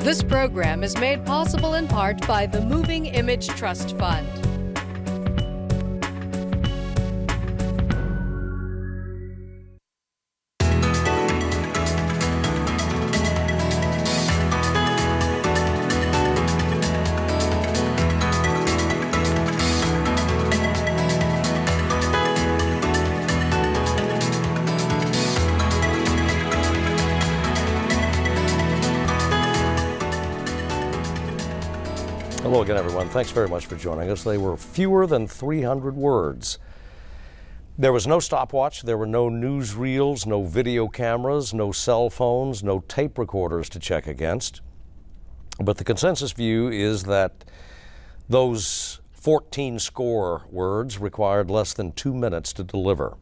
This program is made possible in part by the Moving Image Trust Fund. Hello again, everyone. Thanks very much for joining us. They were fewer than 300 words. There was no stopwatch, there were no newsreels, no video cameras, no cell phones, no tape recorders to check against. But the consensus view is that those 14 score words required less than 2 minutes to deliver.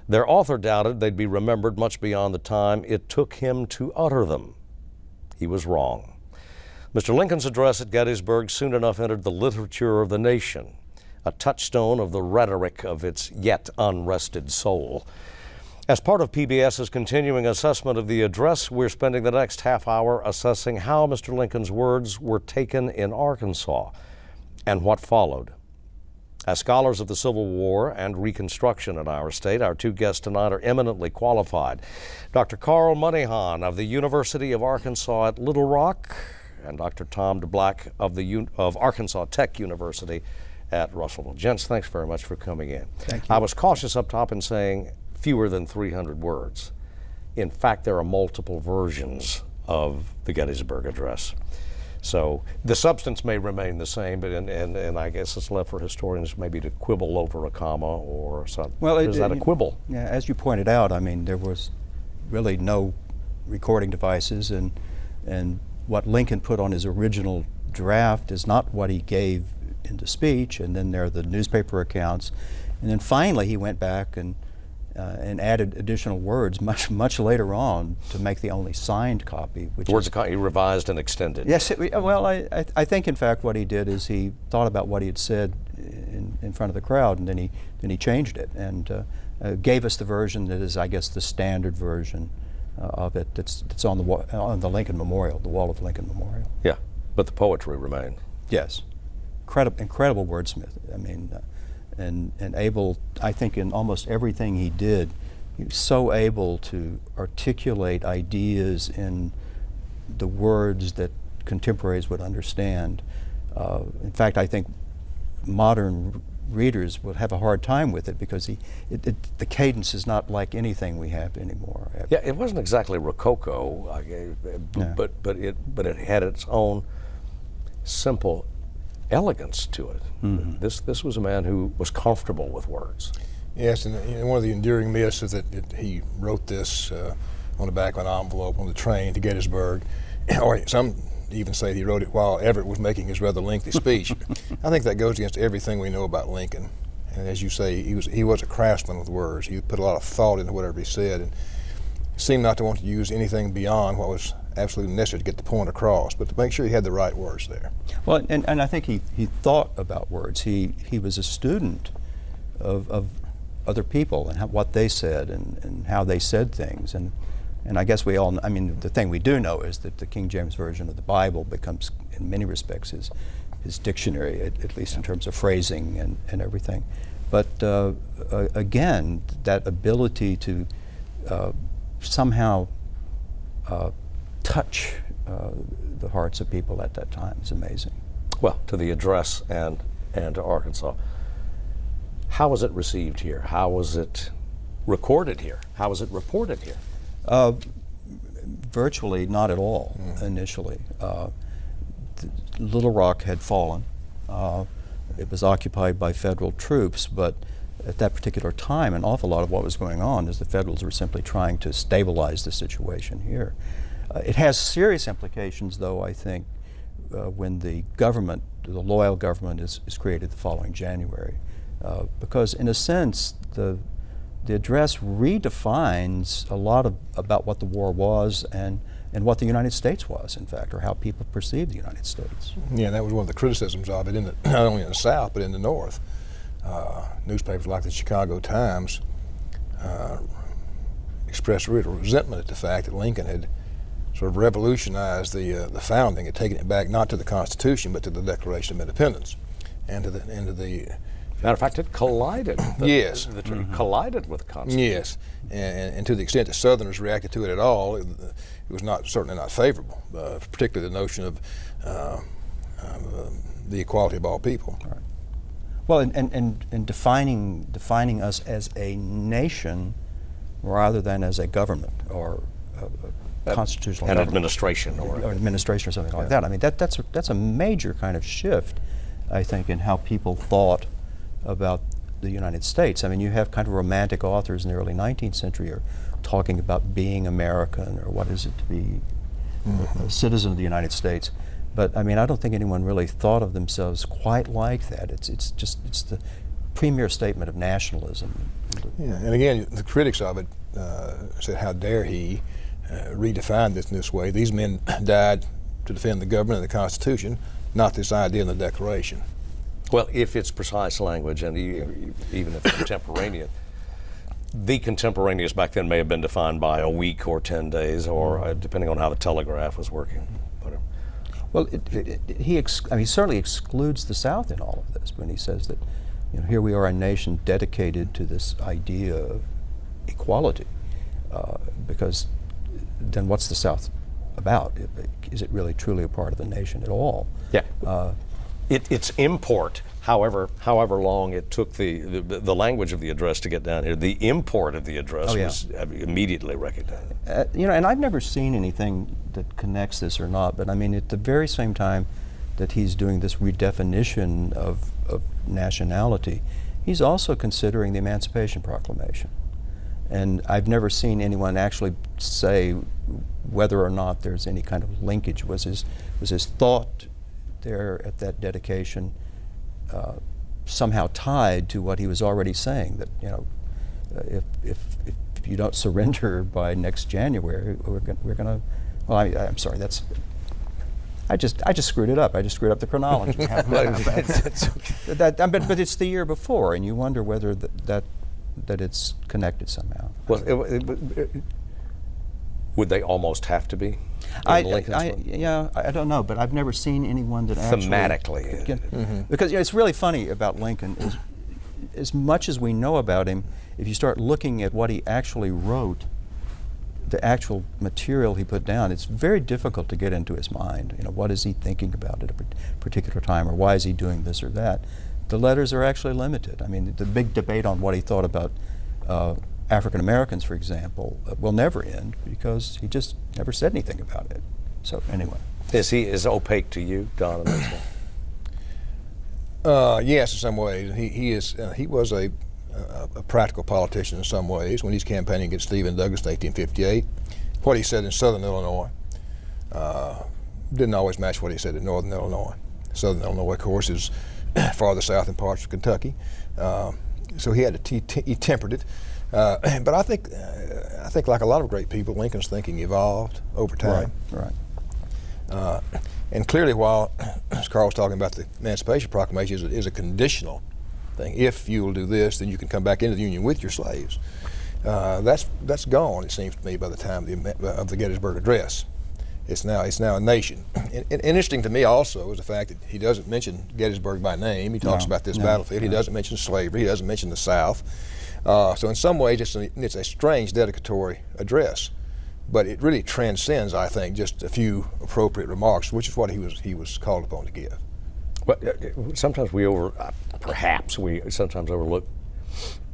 Their author doubted they'd be remembered much beyond the time it took him to utter them. He was wrong. Mr. Lincoln's address at Gettysburg soon enough entered the literature of the nation, a touchstone of the rhetoric of its yet unrested soul. As part of PBS's continuing assessment of the address, we're spending the next half hour assessing how Mr. Lincoln's words were taken in Arkansas and what followed. As scholars of the Civil War and Reconstruction in our state, our two guests tonight are eminently qualified. Dr. Carl Moneyhon of the University of Arkansas at Little Rock, and Dr. Tom DeBlack of Arkansas Tech University at Russellville. Gents, thanks very much for coming in. Thank you. I was cautious up top in saying fewer than 300 words. In fact, there are multiple versions of the Gettysburg Address. So the substance may remain the same, but and I guess it's left for historians maybe to quibble over a comma or something. Well, is that a quibble? Yeah, as you pointed out, I mean, there was really no recording devices, and what Lincoln put on his original draft is not what he gave in the speech, and then there are the newspaper accounts, and then finally he went back and added additional words much later on to make the only signed copy. Which the words he revised and extended. Yes, well, I think in fact what he did is he thought about what he had said in front of the crowd, and then he changed it and gave us the version that is, I guess, the standard version of it that's on the Lincoln Memorial, the wall of the Lincoln Memorial. Yeah, but the poetry remained. Yes, incredible wordsmith. I mean, and able, I think, in almost everything he did, he was so able to articulate ideas in the words that contemporaries would understand. In fact, I think modern readers would have a hard time with it because the cadence is not like anything we have anymore. Yeah, it wasn't exactly rococo, but it had its own simple elegance to it. Mm-hmm. This was a man who was comfortable with words. Yes, and one of the enduring myths is that he wrote this on the back of an envelope on the train to Gettysburg, or some even say he wrote it while Everett was making his rather lengthy speech. I think that goes against everything we know about Lincoln. And as you say, he was a craftsman with words. He put a lot of thought into whatever he said, and seemed not to want to use anything beyond what was absolutely necessary to get the point across, but to make sure he had the right words there. Well, and I think he thought about words. He was a student of other people and what they said and how they said things. And I guess we all, I mean, the thing we do know is that the King James Version of the Bible becomes, in many respects, his dictionary, at least in terms of phrasing and everything. But again, that ability to somehow touch the hearts of people at that time is amazing. Well, to the address and to Arkansas. How was it received here? How was it recorded here? How was it reported here? Virtually not at all initially. Little Rock had fallen. It was occupied by federal troops, but at that particular time, an awful lot of what was going on is the Federals were simply trying to stabilize the situation here. It has serious implications, though, I think, when the government, the loyal government, is created the following January. Because in a sense, the address redefines a lot about what the war was and what the United States was, in fact, or how people perceived the United States. Yeah, that was one of the criticisms of it, not only in the South, but in the North. Newspapers like the Chicago Times expressed real resentment at the fact that Lincoln had sort of revolutionized the founding and taken it back not to the Constitution but to the Declaration of Independence and to the Matter of fact, it collided. Yes. Collided with the Constitution. Yes, and to the extent that Southerners reacted to it at all, it was certainly not favorable, particularly the notion of the equality of all people. Right. Well, and defining us as a nation rather than as a government or a constitutional an government. administration or administration or something like that. I mean, that's a major kind of shift, I think, in how people thought about the United States. I mean, you have kind of romantic authors in the early 19th century are talking about being American or what is it to be a citizen of the United States. But I mean, I don't think anyone really thought of themselves quite like that. It's the premier statement of nationalism. Yeah, and again, the critics of it said, how dare he redefine this in this way? These men died to defend the government and the Constitution, not this idea in the Declaration. Well, if it's precise language, and even if contemporaneous, the contemporaneous back then may have been defined by a week or 10 days, or depending on how the telegraph was working. Well, he certainly excludes the South in all of this when he says that, here we are, a nation dedicated to this idea of equality, because then what's the South about? Is it really truly a part of the nation at all? Yeah. Its import, however long it took the language of the address to get down here, the import of the address was immediately recognized. And I've never seen anything that connects this or not, but I mean, at the very same time that he's doing this redefinition of nationality, he's also considering the Emancipation Proclamation. And I've never seen anyone actually say whether or not there's any kind of linkage. Was his thought there at that dedication somehow tied to what he was already saying, that if you don't surrender by next January, we're going to. Well, I'm sorry. I just screwed it up. I just screwed up the chronology. But it's the year before, and you wonder whether that it's connected somehow. Well, would they almost have to be? I don't know, but I've never seen anyone that actually thematically. Because it's really funny about Lincoln is, as much as we know about him, if you start looking at what he actually wrote, the actual material he put down, it's very difficult to get into his mind. What is he thinking about at a particular time, or why is he doing this or that? The letters are actually limited. I mean, the big debate on what he thought about African Americans, for example, will never end because he just never said anything about it. So anyway. Is he as opaque to you, Don? Yes, in some ways. He was a practical politician in some ways when he's campaigning against Stephen Douglas in 1858. What he said in Southern Illinois didn't always match what he said in Northern Illinois. Southern Illinois, of course, is farther south in parts of Kentucky, so he had to he tempered it. But I think like a lot of great people, Lincoln's thinking evolved over time. Right. And clearly, while as Carl was talking about, the Emancipation Proclamation is a conditional thing. If you will do this, then you can come back into the Union with your slaves. That's gone, it seems to me, by the time of the Gettysburg Address. It's now a nation. And interesting to me also is the fact that he doesn't mention Gettysburg by name. He talks about this battlefield. He doesn't mention slavery. He doesn't mention the South. So in some ways, it's a strange dedicatory address, but it really transcends, I think, just a few appropriate remarks, which is what he was called upon to give. Well, sometimes perhaps we sometimes overlook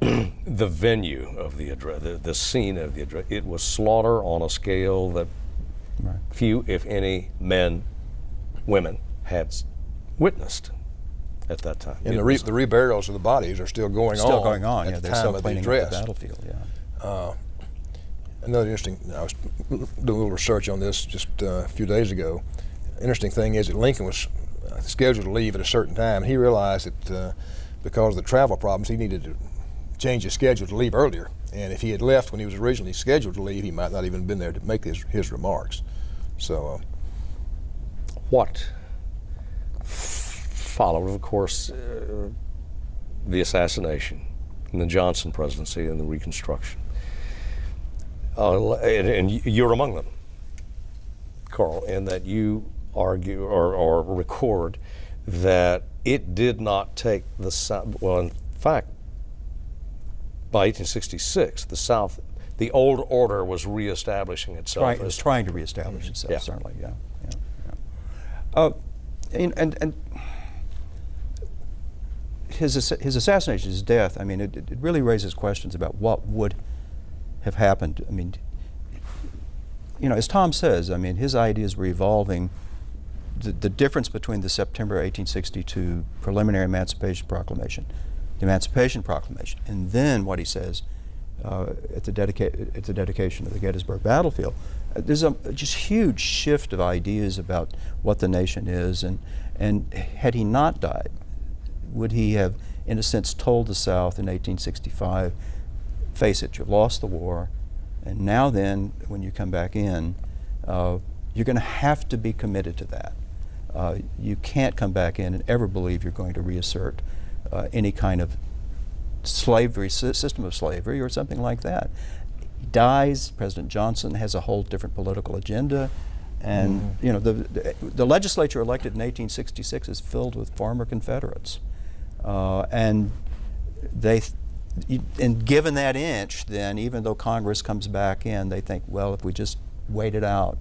the venue of the address, the scene of the address. It was slaughter on a scale that few, if any, women had witnessed at that time. And the reburials of the bodies are still going on. They're still cleaning up the battlefield. Another interesting, I was doing a little research on this just a few days ago. Interesting thing is that Lincoln was scheduled to leave at a certain time. He realized that because of the travel problems, he needed to change his schedule to leave earlier. And if he had left when he was originally scheduled to leave, he might not even been there to make his remarks. So, what followed, of course, the assassination and the Johnson presidency and the Reconstruction. And you're among them. Carl, in that you argue or record that it did not take the South, well, in fact, by 1866, the South, the old order was reestablishing itself. It was trying to reestablish itself, Yeah. certainly, yeah. And his assassination, his death, I mean, it really raises questions about what would have happened. I mean, you know, as Tom says, I mean, his ideas were evolving. The difference between the September 1862 preliminary Emancipation Proclamation, the Emancipation Proclamation, and then what he says at the dedication of the Gettysburg battlefield, there's a just huge shift of ideas about what the nation is, and had he not died, would he have, in a sense, told the South in 1865, face it, you've lost the war, and now then, when you come back in, you're going to have to be committed to that. You can't come back in and ever believe you're going to reassert any kind of slavery, system of slavery or something like that. He dies, President Johnson has a whole different political agenda, and you know, the legislature elected in 1866 is filled with farmer Confederates. And given that inch, then even though Congress comes back in, they think, well, if we just wait it out,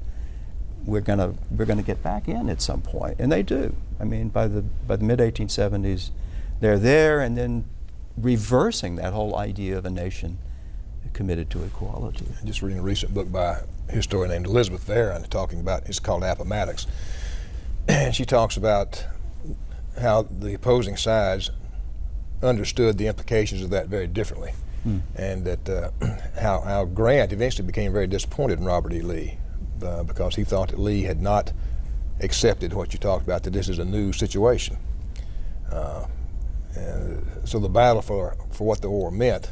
we're gonna get back in at some point, and they do. I mean, by the mid 1870s, they're there, and then reversing that whole idea of a nation committed to equality. Just reading a recent book by a historian named Elizabeth Varon, talking about, it's called Appomattox, and she talks about how the opposing sides understood the implications of that very differently, and that how Grant eventually became very disappointed in Robert E. Lee because he thought that Lee had not accepted what you talked about, that this is a new situation. And so the battle for what the war meant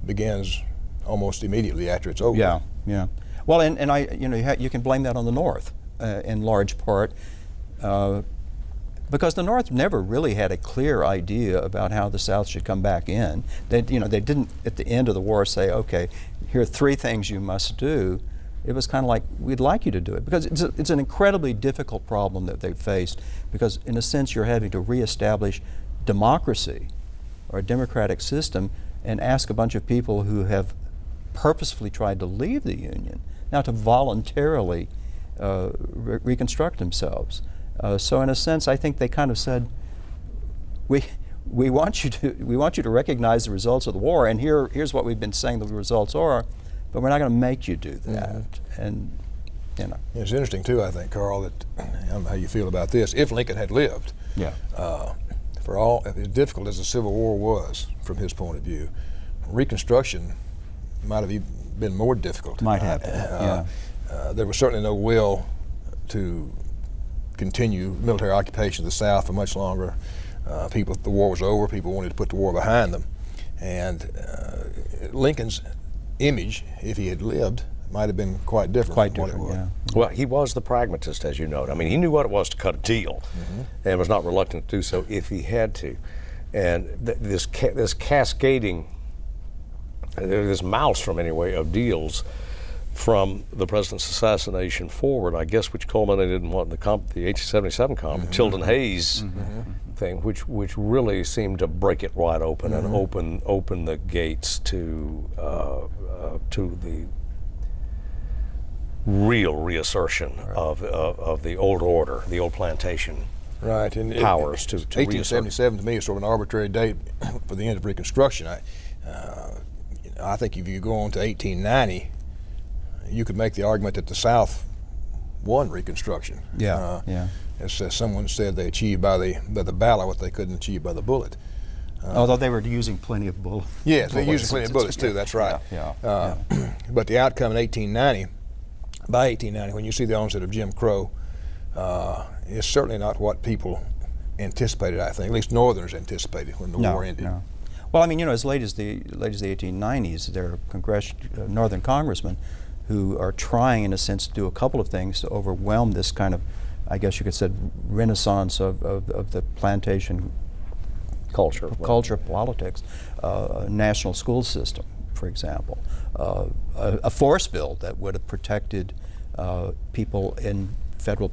begins almost immediately after it's over. Yeah, yeah. Well, and I, you know, you can blame that on the North in large part, because the North never really had a clear idea about how the South should come back in. They didn't at the end of the war say, okay, here are 3 things you must do. It was kind of like, we'd like you to do it, because it's an incredibly difficult problem that they faced, because in a sense you're having to reestablish democracy or a democratic system and ask a bunch of people who have purposefully tried to leave the Union now to voluntarily reconstruct themselves. So in a sense, I think they kind of said, we want you to recognize the results of the war, and here's what we've been saying the results are, but we're not going to make you do that. And you know, it's interesting too, I think, Carl, that I don't know how you feel about this. If Lincoln had lived, for all as difficult as the Civil War was from his point of view, Reconstruction might have been more difficult. Might have been. There was certainly no will to continue military occupation of the South for much longer. The war was over. People wanted to put the war behind them, and Lincoln's image, if he had lived, might have been quite different from what it was. Yeah. Well, he was the pragmatist, as you note. I mean, he knew what it was to cut a deal, and was not reluctant to do so if he had to. And this cascading, this maelstrom anyway of deals from the president's assassination forward, I guess, which culminated in what the 1877 conference, Tilden Hayes thing, which really seemed to break it wide open and open the gates to the real reassertion of the old order, the old plantation and powers to 1877 to me is sort of an arbitrary date for the end of Reconstruction. I think if you go on to 1890, you could make the argument that the South won Reconstruction. As someone said, they achieved by the ballot what they couldn't achieve by the bullet. Although they were using plenty of bullets. Yes, they used plenty of bullets too, that's right. But the outcome in 1890, by 1890, when you see the onset of Jim Crow, is certainly not what people anticipated, I think, at least Northerners anticipated when the war ended. No. Well, I mean, you know, as late as the 1890s, there are Northern congressmen who are trying, in a sense, to do a couple of things to overwhelm this kind of, I guess you could say, renaissance of the plantation culture, politics, national school system, for example, a force bill that would have protected people in federal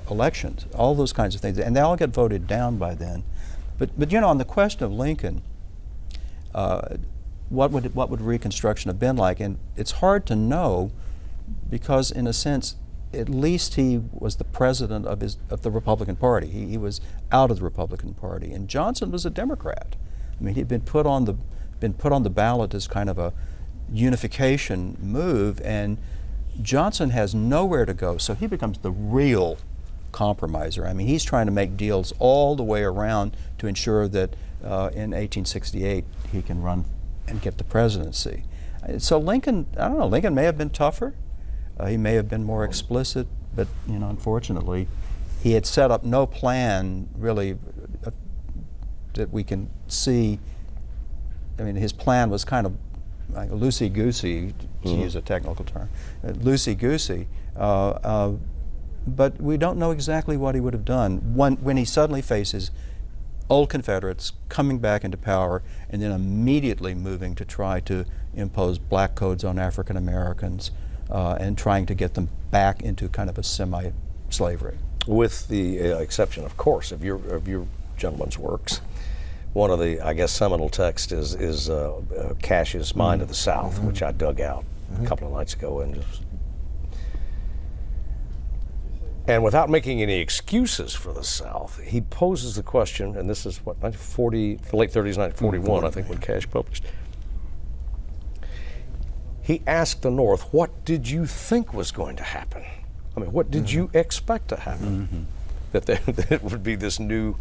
elections, all those kinds of things, and they all get voted down by then. But you know, on the question of Lincoln, what would Reconstruction have been like? And it's hard to know, because in a sense, at least he was the president of the Republican Party. He was out of the Republican Party, and Johnson was a Democrat. I mean, he'd been put on the ballot as kind of a unification move, and Johnson has nowhere to go, so he becomes the real compromiser. I mean, he's trying to make deals all the way around to ensure that in 1868 he can run and get the presidency. So Lincoln, I don't know, Lincoln may have been tougher. He may have been more explicit, but you know, unfortunately, he had set up no plan really that we can see. I mean, his plan was kind of like loosey-goosey, to use a technical term, loosey-goosey. But we don't know exactly what he would have done when he suddenly faces old Confederates coming back into power and then immediately moving to try to impose black codes on African Americans and trying to get them back into kind of a semi-slavery. With the exception, of course, of your gentlemen's works. One of the, I guess, seminal text is Cash's Mind of the South, which I dug out a couple of nights ago, and without making any excuses for the South, he poses the question, and this is what, 1940, the late 30s, 1941, I think, when Cash published. He asked the North, what did you think was going to happen? I mean, what did you expect to happen? That it would be this new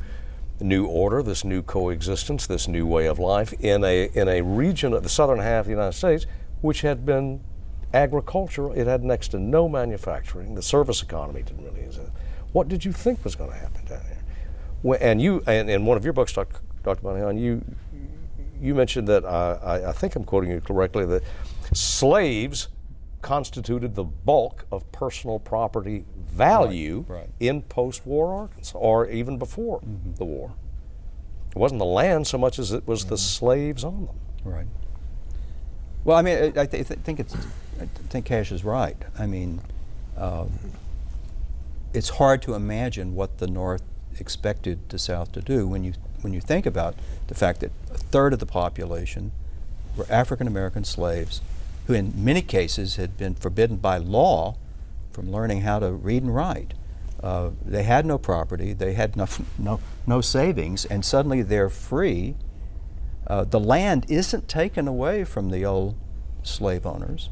order, this new coexistence, this new way of life in a region of the southern half of the United States, which had been agricultural. It had next to no manufacturing. The service economy didn't really exist. What did you think was going to happen down here? And you, and in one of your books, Dr. Moneyhon, you mentioned that, I think I'm quoting you correctly, that slaves constituted the bulk of personal property value in post-war Arkansas, or even before the war. It wasn't the land so much as it was the slaves on them. Right. Well, I mean, I think Cash is right. I mean, it's hard to imagine what the North expected the South to do when you think about the fact that a third of the population were African American slaves, who in many cases had been forbidden by law from learning how to read and write. They had no property, they had no savings, and suddenly they're free. The land isn't taken away from the old slave owners.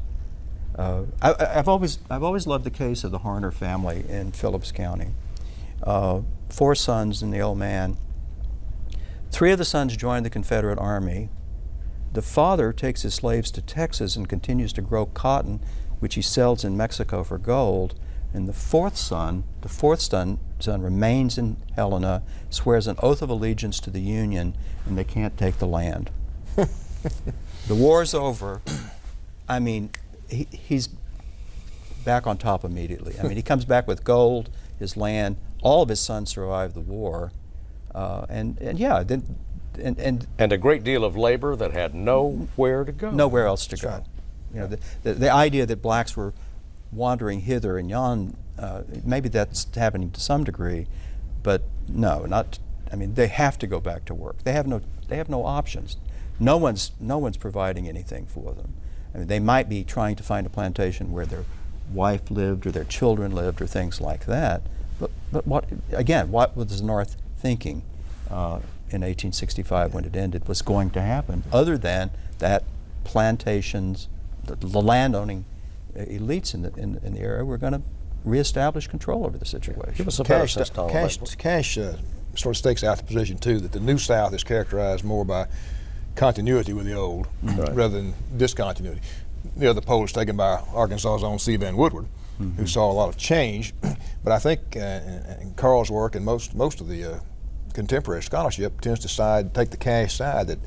I've always loved the case of the Harner family in Phillips County. 4 sons and the old man. 3 of the sons joined the Confederate Army. The father takes his slaves to Texas and continues to grow cotton, which he sells in Mexico for gold. And the fourth son remains in Helena, swears an oath of allegiance to the Union, and they can't take the land. The war's over. I mean, he's back on top immediately. I mean, he comes back with gold, his land. All of his sons survived the war, and a great deal of labor that had nowhere to go. Nowhere else to go. Right. You know, the idea that blacks were wandering hither and yon, maybe that's happening to some degree, but no, not. I mean, they have to go back to work. They have no options. No one's providing anything for them. I mean, they might be trying to find a plantation where their wife lived or their children lived or things like that. But what was the North thinking in 1865 when it ended was going to happen, other than that plantations, the landowning elites in the area were going to reestablish control over the situation. Give us a better sense, Tom. Cash sort of stakes out the position too that the New South is characterized more by continuity with the old rather than discontinuity. The other poll is taken by Arkansas's own C. Van Woodward, who saw a lot of change. But I think in Carl's work and most of the contemporary scholarship tends to take the Cash side, that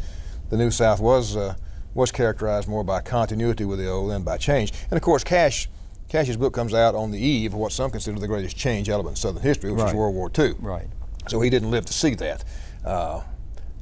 the New South was characterized more by continuity with the old than by change. And of course, Cash's book comes out on the eve of what some consider the greatest change element in Southern history, which is World War II. Right. So he didn't live to see that.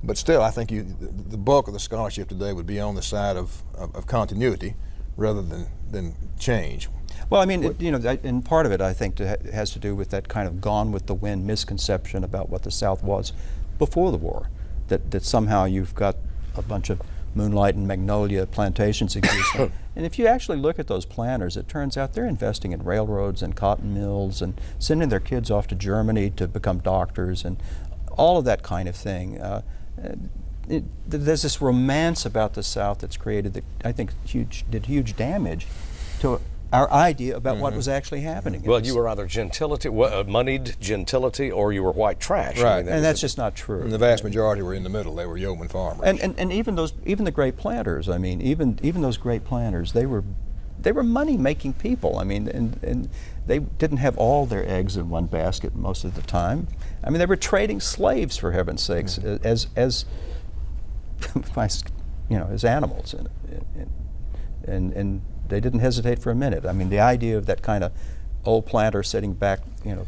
But still, I think the bulk of the scholarship today would be on the side of continuity rather than change. Well, I mean, and part of it, I think, has to do with that kind of gone with the wind misconception about what the South was before the war, that somehow you've got a bunch of moonlight and magnolia plantations existing. And if you actually look at those planners, it turns out they're investing in railroads and cotton mills and sending their kids off to Germany to become doctors and all of that kind of thing. There's this romance about the South that's created that I think did huge damage to our idea about what was actually happening. Well, you were either gentility, moneyed gentility, or you were white trash. Right. I mean, and that's just not true. And the vast majority were in the middle. They were yeoman farmers. And even the great planters. I mean, even those great planters, they were money-making people. I mean, and they didn't have all their eggs in one basket most of the time. I mean, they were trading slaves, for heaven's sakes, as as animals, and they didn't hesitate for a minute. I mean, the idea of that kind of old planter sitting back,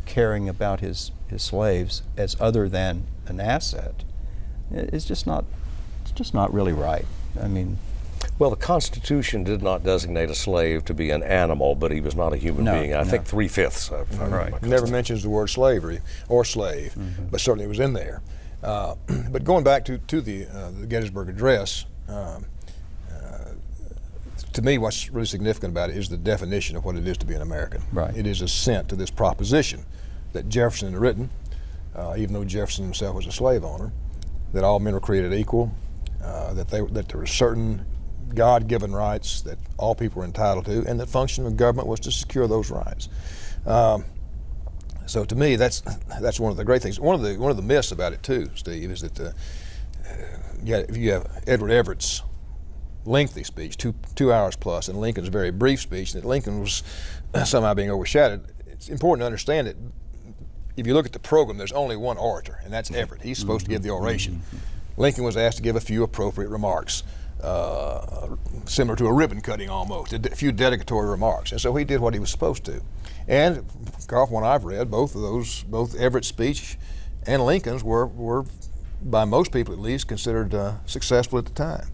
caring about his slaves as other than an asset is just not really right. I mean, well, the Constitution did not designate a slave to be an animal, but he was not a human being. I think 3/5. Right. Never mentions the word slavery or slave, but certainly it was in there. But going back to the Gettysburg Address, to me, what's really significant about it is the definition of what it is to be an American. Right. It is assent to this proposition that Jefferson had written, even though Jefferson himself was a slave owner, that all men were created equal, that there were certain God-given rights that all people were entitled to, and that function of government was to secure those rights. So to me, that's one of the great things. One of the myths about it too, Steve, is that if you have Edward Everett's lengthy speech, 2 hours plus, and Lincoln's very brief speech, that Lincoln was somehow being overshadowed. It's important to understand that if you look at the program, there's only one orator, and that's Everett. He's supposed to give the oration. Lincoln was asked to give a few appropriate remarks, similar to a ribbon cutting almost, a few dedicatory remarks, and so he did what he was supposed to. And from what I've read, both Everett's speech and Lincoln's were by most people at least, considered successful at the time.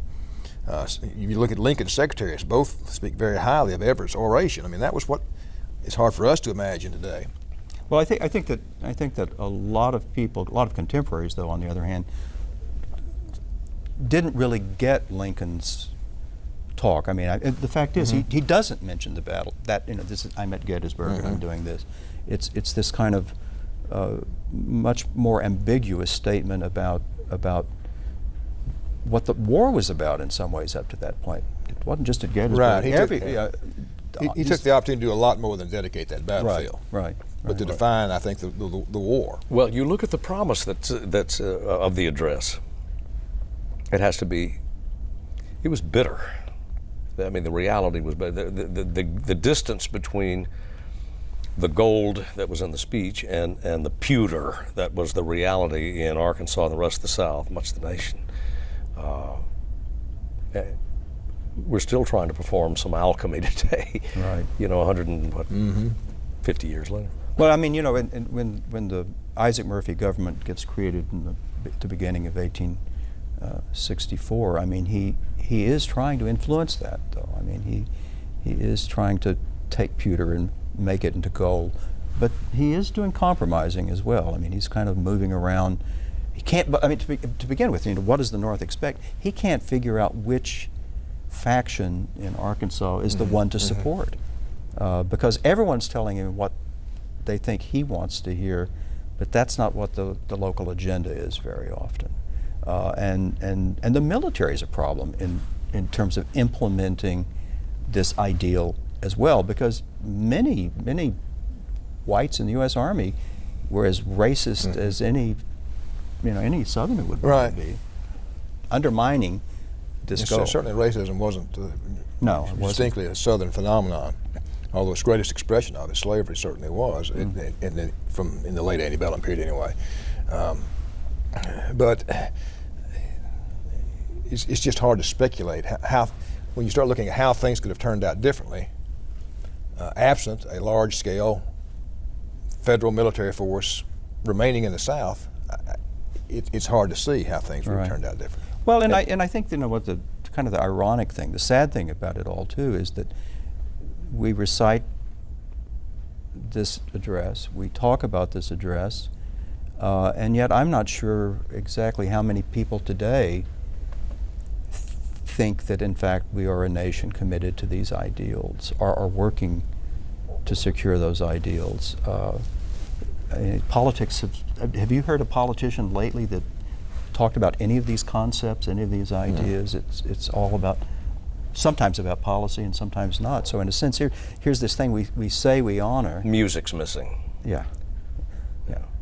You look at Lincoln's secretaries, both speak very highly of Everett's oration. I mean, that was what it's hard for us to imagine today. Well, I think that a lot of people, a lot of contemporaries, though, on the other hand, didn't really get Lincoln's talk. I mean, the fact is, he doesn't mention the battle. That I'm at Gettysburg and I'm doing this. It's this kind of much more ambiguous statement about what the war was about in some ways up to that point. It wasn't just at Gettysburg. Right. He took the opportunity to do a lot more than dedicate that battlefield. Right. But to define, I think, the war. Well, you look at the promise that's of the address. It has to be. It was bitter. I mean, the reality was the distance between the gold that was in the speech and the pewter that was the reality in Arkansas and the rest of the South, much of the nation. We're still trying to perform some alchemy today. Right. 150 years later. Well, I mean, when the Isaac Murphy government gets created at the beginning of 1864, I mean, he is trying to influence that, though. I mean, he is trying to take pewter and make it into gold, but he is doing compromising as well. I mean, he's kind of moving around. He can't. I mean, to begin with, what does the North expect? He can't figure out which faction in Arkansas is the one to support, because everyone's telling him what they think he wants to hear, but that's not what the local agenda is very often. And the military is a problem in terms of implementing this ideal as well, because many whites in the U.S. Army were as racist as any Southerner would be, undermining this goal. Certainly racism wasn't distinctly a Southern phenomenon, although its greatest expression of it, slavery, certainly was, in the late antebellum period anyway. But it's just hard to speculate how when you start looking at how things could have turned out differently, absent a large-scale federal military force remaining in the South. It's hard to see how things would have turned out differently. Well, and I think what the kind of the ironic thing, the sad thing about it all too, is that we recite this address. We talk about this address. And yet I'm not sure exactly how many people today think that in fact we are a nation committed to these ideals, are working to secure those ideals. Politics, have you heard a politician lately that talked about any of these concepts, any of these ideas? No. It's all about, sometimes about policy and sometimes not. So in a sense, here's this thing we say we honor. Music's missing. Yeah.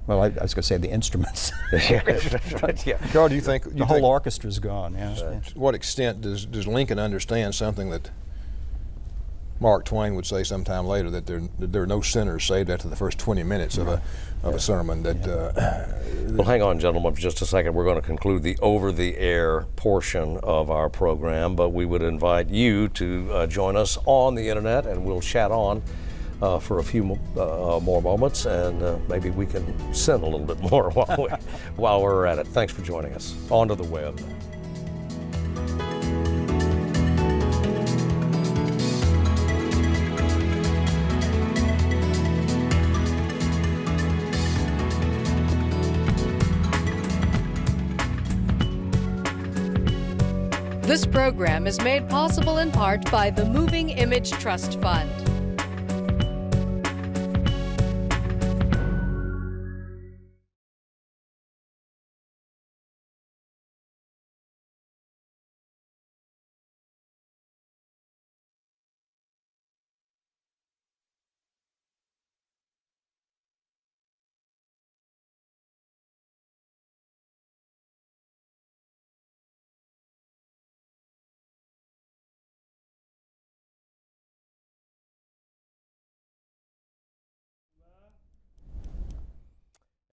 Well, I was going to say the instruments. Yeah. Carl, do you think the whole orchestra's gone? Yeah. To what extent does Lincoln understand something that Mark Twain would say sometime later, that there are no sinners saved after the first 20 minutes of a sermon? Well, hang on, gentlemen, for just a second. We're going to conclude the over-the-air portion of our program, but we would invite you to join us on the internet, and we'll chat on for a few more moments, and maybe we can sin a little bit more while we're at it. Thanks for joining us. On to the web. This program is made possible in part by the Moving Image Trust Fund.